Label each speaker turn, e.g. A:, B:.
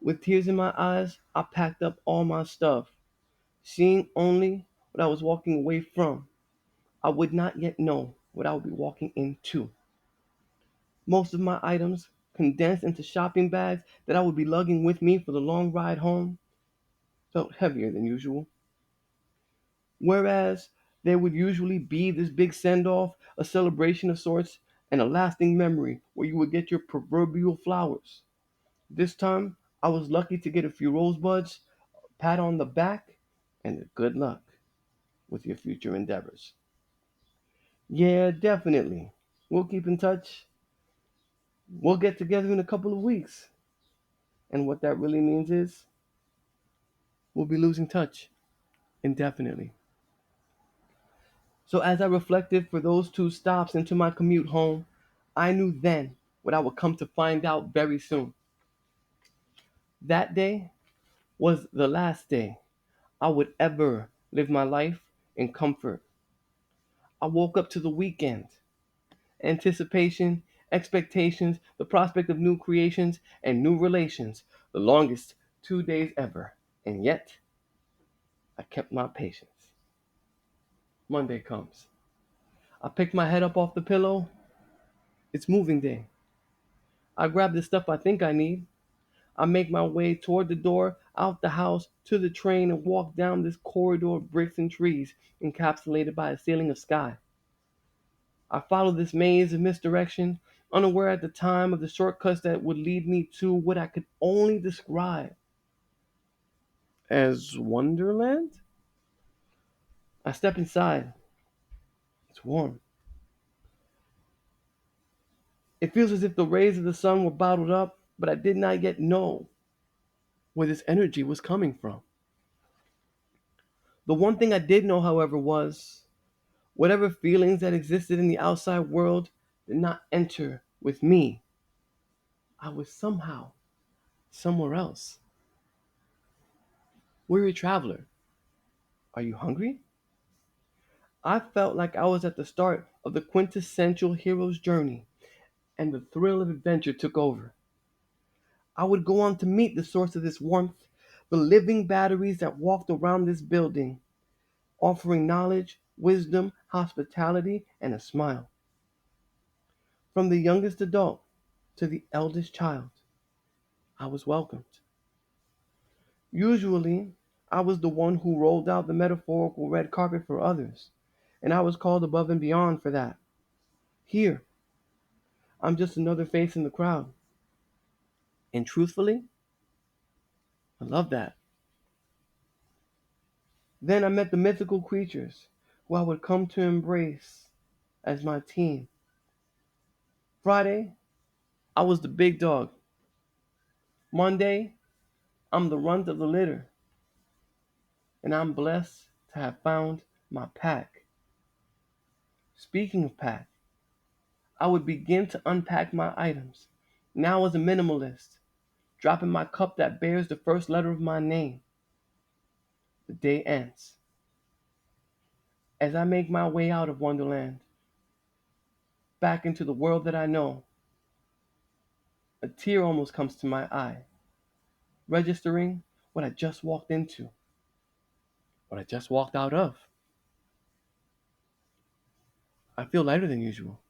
A: With tears in my eyes, I packed up all my stuff, seeing only what I was walking away from. I would not yet know what I would be walking into. Most of my items, condensed into shopping bags that I would be lugging with me for the long ride home, felt heavier than usual. Whereas there would usually be this big send off, a celebration of sorts, and a lasting memory where you would get your proverbial flowers. This time, I was lucky to get a few rosebuds, a pat on the back, and a good luck with your future endeavors. Yeah, definitely. We'll keep in touch. We'll get together in a couple of weeks. And what that really means is we'll be losing touch indefinitely. So as I reflected for those two stops into my commute home, I knew then what I would come to find out very soon. That day was the last day I would ever live my life in comfort. I woke up to the weekend, anticipation, expectations, the prospect of new creations and new relations, the longest 2 days ever. And yet, I kept my patience. Monday comes. I pick my head up off the pillow. It's moving day. I grab the stuff I think I need. I make my way toward the door, out the house, to the train, and walk down this corridor of bricks and trees, encapsulated by a ceiling of sky. I follow this maze of misdirection, unaware at the time of the shortcuts that would lead me to what I could only describe as Wonderland. I step inside. It's warm. It feels as if the rays of the sun were bottled up, but I did not yet know where this energy was coming from. The one thing I did know, however, was whatever feelings that existed in the outside world did not enter with me. I was somehow somewhere else. Weary traveler, are you hungry? I felt like I was at the start of the quintessential hero's journey, and the thrill of adventure took over. I would go on to meet the source of this warmth, the living batteries that walked around this building, offering knowledge, wisdom, hospitality, and a smile. From the youngest adult to the eldest child, I was welcomed. Usually, I was the one who rolled out the metaphorical red carpet for others, and I was called above and beyond for that. Here, I'm just another face in the crowd. And truthfully, I love that. Then I met the mythical creatures who I would come to embrace as my team. Friday, I was the big dog. Monday, I'm the runt of the litter. And I'm blessed to have found my pack. Speaking of pack, I would begin to unpack my items, now as a minimalist, dropping my cup that bears the first letter of my name. The day ends. As I make my way out of Wonderland, back into the world that I know, a tear almost comes to my eye, registering what I just walked into, what I just walked out of. I feel lighter than usual.